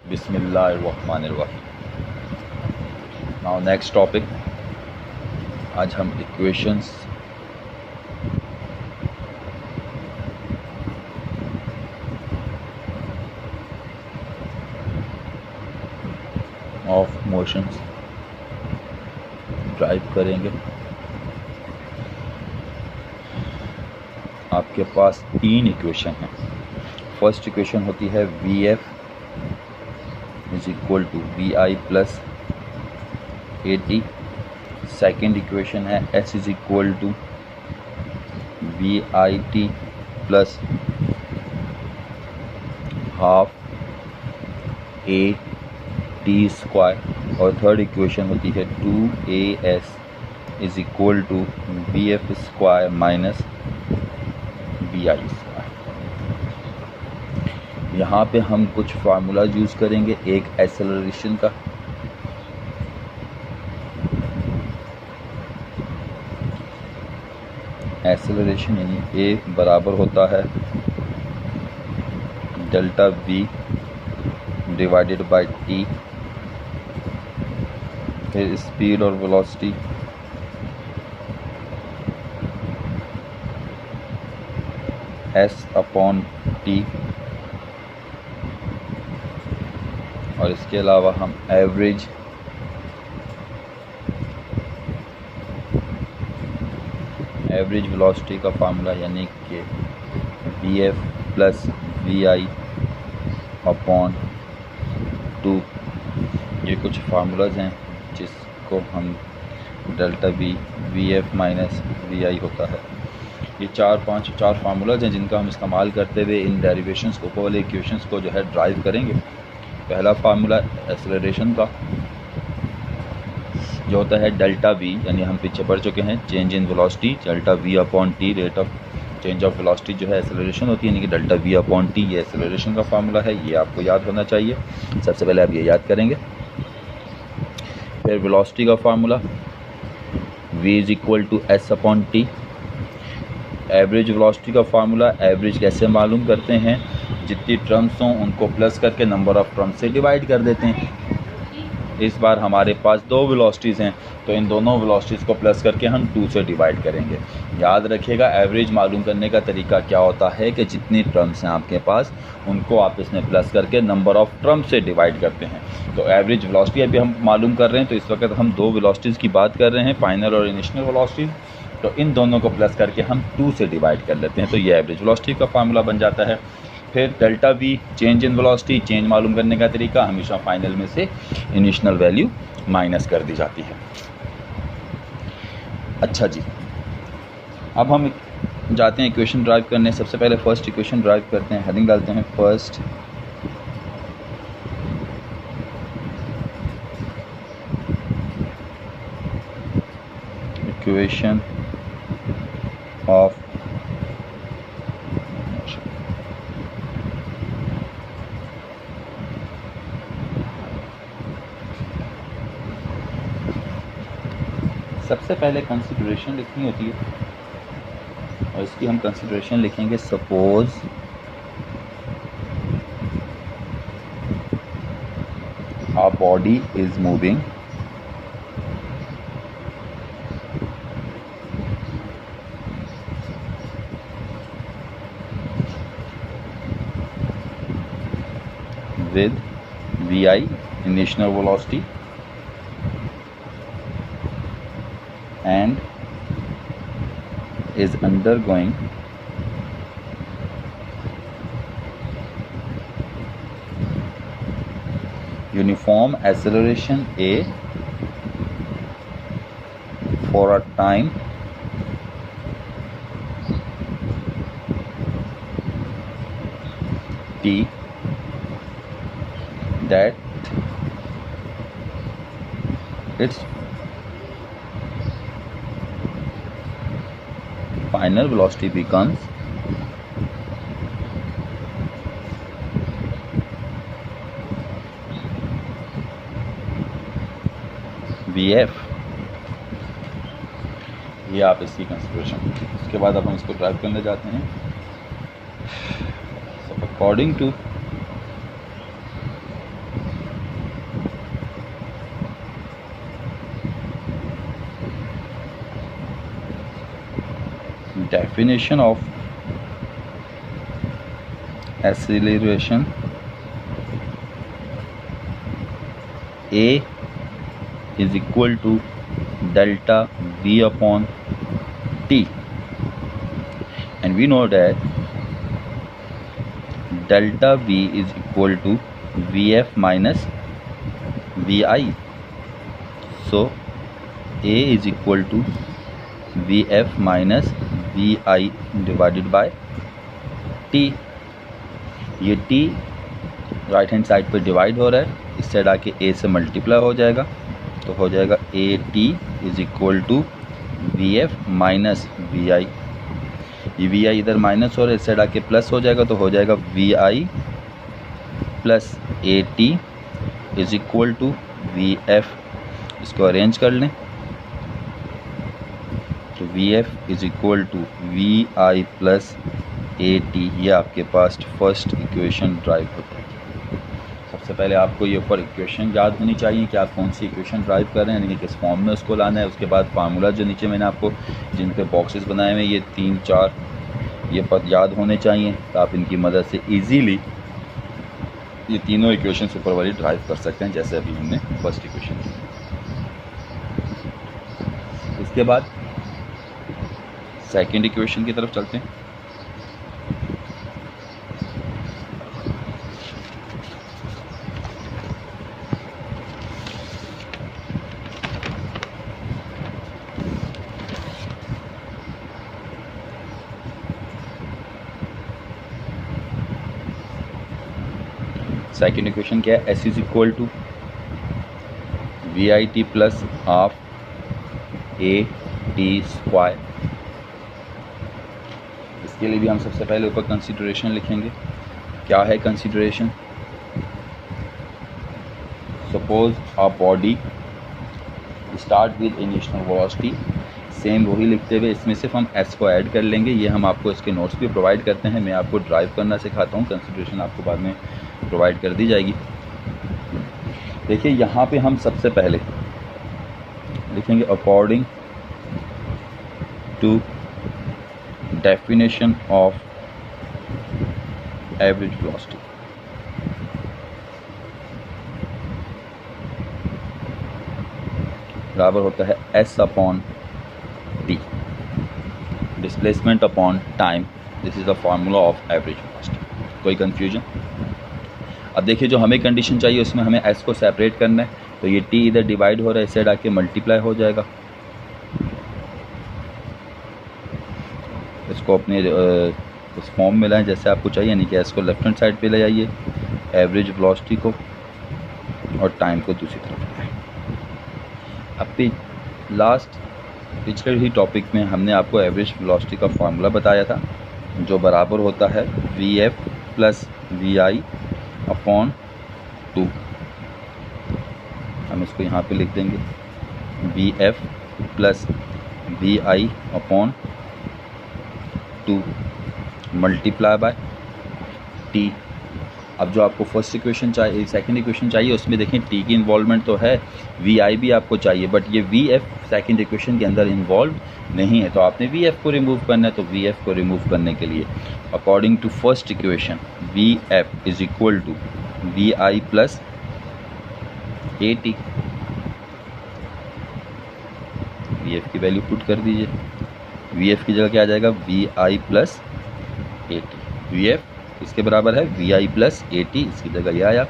बिस्मिल्लाहिर्रहमानिर्रहीम। Now next topic, आज हम इक्वेशंस ऑफ मोशंस ड्राइव करेंगे। आपके पास तीन इक्वेशन हैं। फर्स्ट इक्वेशन होती है v f is equal to v i plus a t. Second equation है s is equal to v i t plus half a t square. और third equation होती है 2as is equal to v f square minus v i square. यहाँ पे हम कुछ formula use करेंगे। एक एक्सेलरेशन का, एक्सेलरेशन यानी ए बराबर होता है delta we divided by T, फिर स्पीड और वेलोसिटी एस अपॉन टी, और इसके अलावा हम एवरेज वेलोसिटी का फार्मूला यानी कि v f plus v i upon 2, ये कुछ फार्मूलाज हैं जिसको हम delta v f minus v i होता है। ये चार फार्मूलाज हैं जिनका हम इस्तेमाल करते हुए इन डेरिवेशंस को, ऊपर वाले इक्वेशंस को जो है ड्राइव करेंगे। पहला फार्मूला एक्सेलरेशन का जो होता है डेल्टा वी, यानी हम पीछे पढ़ चुके हैं change in velocity, delta we upon T, rate of change of velocity जो है एक्सेलरेशन होती है, यानी कि डेल्टा वी अपॉन टी ये एक्सेलरेशन का फार्मूला है। ये आपको याद होना चाहिए। सबसे पहले आप ये याद करेंगे। फिर वेलोसिटी का formula v is equal to s upon t. Average velocity का फार्मूला, एवरेज कैसे मालूम करते हैं, जितनी टर्म्स हों उनको प्लस करके नंबर ऑफ़ टर्म्स से डिवाइड कर देते हैं। इस बार हमारे पास दो वेलोसिटीज़ हैं तो इन दोनों वेलोसिटीज़ को प्लस करके हम 2 से डिवाइड करेंगे। याद रखिएगा एवरेज मालूम करने का तरीका क्या होता है कि जितनी टर्म्स हैं आपके पास उनको आप इसमें प्लस करके नंबर ऑफ़ टर्म्स से डिवाइड करते हैं। तो एवरेज वेलोसिटी अभी हम मालूम कर रहे हैं, तो इस वक्त हम दो वेलोसिटीज़ की बात कर रहे हैं, फाइनल और इनिशियल वेलोसिटी। तो इन दोनों को प्लस करके हम 2 से डिवाइड कर लेते हैं, तो ये एवरेज वेलोसिटी का फार्मूला बन जाता है। फिर delta we change in velocity, change मालूम करने का तरीका हमेशा फाइनल में से इनिशियल वैल्यू माइनस कर दी जाती है। अच्छा जी, अब हम जाते हैं इक्वेशन ड्राइव करने। सबसे पहले फर्स्ट इक्वेशन ड्राइव करते हैं, हेडिंग डालते हैं फर्स्ट इक्वेशन ऑफ सबसे पहले कंसिडरेशन लिखनी होती है और इसकी हम कंसिडरेशन लिखेंगे suppose a body is moving with vi initial velocity and is undergoing uniform acceleration a for a time t that its final velocity becomes vf। ये आप इसकी कंसिडरेशन। उसके बाद अब हम इसको ड्राइव करने जाते हैं। According to definition of acceleration a is equal to delta v upon t, and we know that delta v is equal to vf minus vi. So a is equal to vf minus vi divided by t. ये t right hand side पर divide हो रहा है, इस side आके a से multiply हो जाएगा, तो हो जाएगा a t is equal to v f minus v i. ये वी आई इधर माइनस हो रहा है, इस साइड आके प्लस हो जाएगा, तो हो जाएगा v i plus a t is equal to v f. इसको अरेंज कर लें तो v f is equal to v i plus a t. ये आपके पास फर्स्ट इक्वेशन ड्राइव होता है। सबसे पहले आपको ये ऊपर इक्वेशन याद होनी चाहिए कि आप कौन सी इक्वेशन ड्राइव कर रहे हैं, यानी कि किस फॉर्म में उसको लाना है। उसके बाद फार्मूला जो नीचे मैंने आपको जिन पे बॉक्सेस बनाए हुए ये 3-4 ये पद याद होने चाहिए, तो आप इनकी मदद से इजीली ये तीनों इक्वेशन ऊपर वाली ड्राइव कर सकते हैं, जैसे अभी हमने फर्स्ट इक्वेशन की। इसके बाद सेकेंड इक्वेशन की तरफ चलते हैं। सेकेंड इक्वेशन क्या है, s is equal to v i t plus half a t square. इसके लिए भी हम सबसे पहले ऊपर कंसीडरेशन लिखेंगे। क्या है consideration? Suppose a body start with initial velocity, same वही लिखते हुए इसमें सिर्फ हम एस को ऐड कर लेंगे। ये हम आपको इसके नोट्स भी प्रोवाइड करते हैं, मैं आपको ड्राइव करना सिखाता हूँ, कंसीडरेशन आपको बाद में प्रोवाइड कर दी जाएगी। देखिए यहाँ पे हम सबसे पहले लिखेंगे according to definition of average velocity. बराबर होता है s upon t, displacement upon time. This is the formula of average velocity. कोई कंफ्यूजन? अब देखिए जो हमें कंडीशन चाहिए उसमें हमें एस को सेपरेट करना है, तो ये टी इधर डिवाइड हो रहा है, इस साइड आके मल्टीप्लाई हो जाएगा। इसको अपने उस फॉर्म में लाएं जैसे आपको चाहिए, यानी कि एस को लेफ्ट हैंड साइड पे ले जाइए, एवरेज वेलोसिटी को और टाइम को दूसरी तरफ लाएं। अब लास्ट पिछले ही टॉपिक में हमने आपको एवरेज वेलोसिटी का फार्मूला बताया था, जो बराबर होता है v f plus v i upon 2। हम इसको यहाँ पे लिख देंगे v f plus v i upon 2 multiply by t. अब जो आपको फर्स्ट इक्वेशन चाहिए, सेकंड इक्वेशन चाहिए, उसमें देखें टी की इन्वॉल्वमेंट तो है, वी आई भी आपको चाहिए, बट ये वी एफ सेकेंड इक्वेशन के अंदर इन्वॉल्व नहीं है, तो आपने वी एफ को रिमूव करना है। तो वी एफ को रिमूव करने के लिए according to first equation v f is equal to v i plus a t. V f की वैल्यू पुट कर दीजिए, वी एफ की जगह क्या आ जाएगा, v i plus a t. V f इसके बराबर है v i plus a t, इसकी जगह ये आया,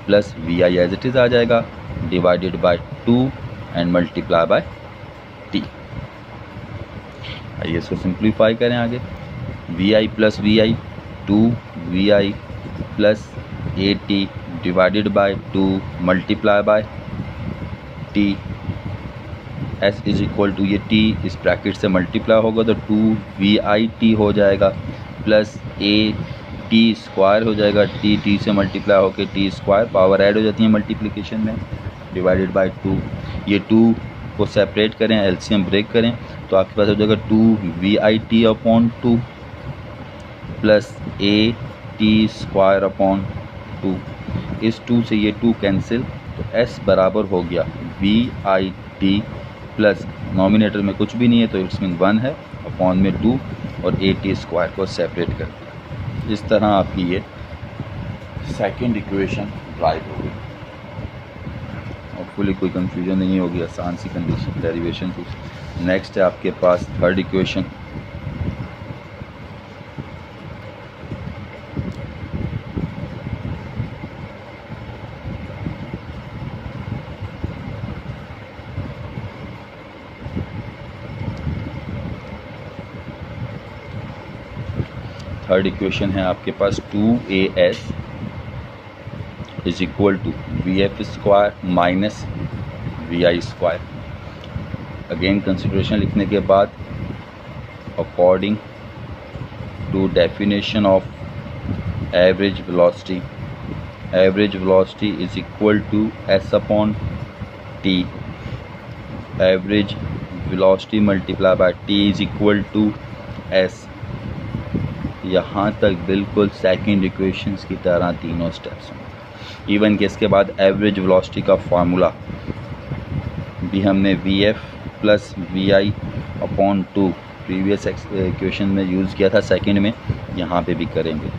plus v i as it is आ जाएगा, divided by 2 and multiply by t. आइए इसको सिंप्लीफाई करें आगे। V i plus v i 2 v i plus a t divided by 2 multiply by t. S is equal to ये t इस bracket से multiply होगा तो 2 वी आई टी हो जाएगा, प्लस ए टी स्क्वायर हो जाएगा, टी टी से मल्टीप्लाई होकर टी स्क्वायर, पावर ऐड हो जाती है मल्टीप्लिकेशन में, डिवाइडेड बाय 2। ये 2 को सेपरेट करें, एलसीएम ब्रेक करें, तो आपके पास हो जाएगा 2 v i t upon 2 plus a t square upon 2। इस 2 से ये 2 कैंसिल, तो एस बराबर हो गया v i t plus nominator में कुछ भी नहीं है तो इट्स मीन 1 है, अपॉन में 2 और ए टी स्क्वायर को सेपरेट कर दिया। इस तरह आपकी ये सेकंड इक्वेशन ड्राइव हो गई। होपफुली कोई कंफ्यूजन नहीं होगी, आसान सी कंडीशन डेरिवेशन थी। नेक्स्ट है आपके पास थर्ड इक्वेशन। थर्ड इक्वेशन है आपके पास 2as is equal to v f square minus v i square. Again consideration लिखने के बाद according to definition of average velocity is equal to s upon t. Average velocity multiply by t is equal to s. यहाँ तक बिल्कुल second equations की तरह तीनों steps होंगे। इवन कि इसके बाद एवरेज वेलोसिटी का फार्मूला भी हमने v f plus v i upon 2 previous equation में यूज़ किया था, सेकंड में यहाँ पे भी करेंगे।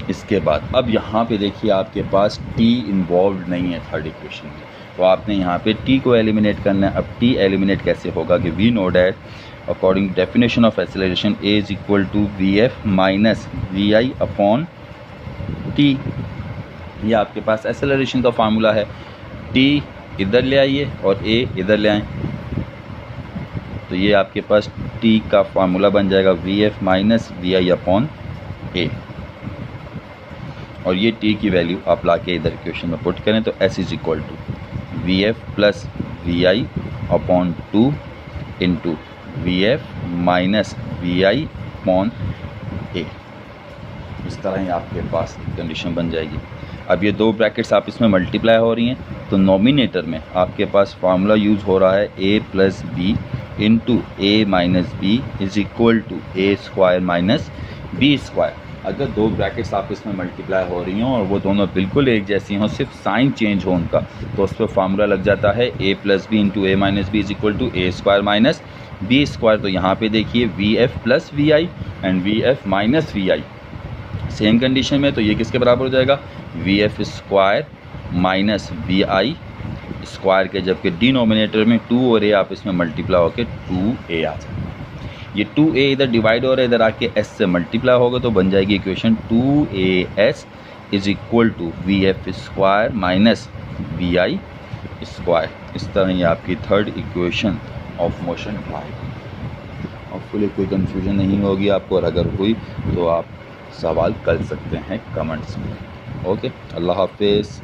इसके बाद अब यहाँ पे देखिए आपके पास टी इन्वॉल्व नहीं है थर्ड इक्वेशन में, तो आपने यहाँ पे टी को एलिमिनेट करना है। अब टी एलिमिनेट कैसे होगा कि we know that according definition of acceleration a is equal to v f minus v i upon t. ये आपके पास एक्सेलरेशन का फार्मूला है। टी इधर ले आइए और ए इधर ले आएँ, तो ये आपके पास टी का फार्मूला बन जाएगा v f minus v i upon a. और ये टी की वैल्यू आप ला के इधर इक्वेशन में पुट करें तो s is equal to v f plus v i upon 2 into v f minus v i upon a. इस तरह ही आपके पास कंडीशन बन जाएगी। अब ये दो ब्रैकेट्स आप इसमें मल्टीप्लाई हो रही हैं, तो नॉमिनेटर में आपके पास फार्मूला यूज़ हो रहा है a plus b into a minus b is equal to a square minus b square. अगर दो ब्रैकेट्स आप इसमें मल्टीप्लाई हो रही हों और वो दोनों बिल्कुल एक जैसी हों, सिर्फ साइन चेंज हो उनका, तो उस पर फार्मूला लग जाता है a plus b into a minus b is equal to a square minus b square. तो यहाँ पे देखिए v f plus v i and v f minus v i same condition में, तो ये किसके बराबर हो जाएगा v f square minus v i square के, जबकि डिनोमिनेटर में 2 और ए आप इसमें मल्टीप्लाई होकर 2a आ जाएगा। ये 2a इधर डिवाइड हो रहा है, इधर आके s से मल्टीप्लाई होगा तो बन जाएगी equation 2as is equal to v f square minus v i square. इस तरह ये आपकी third equation of motion drive. Hopefully कोई कंफ्यूजन नहीं होगी आपको, और अगर हुई तो आप सवाल कर सकते हैं कमेंट्स में। ओके, अल्लाह हाफिज़।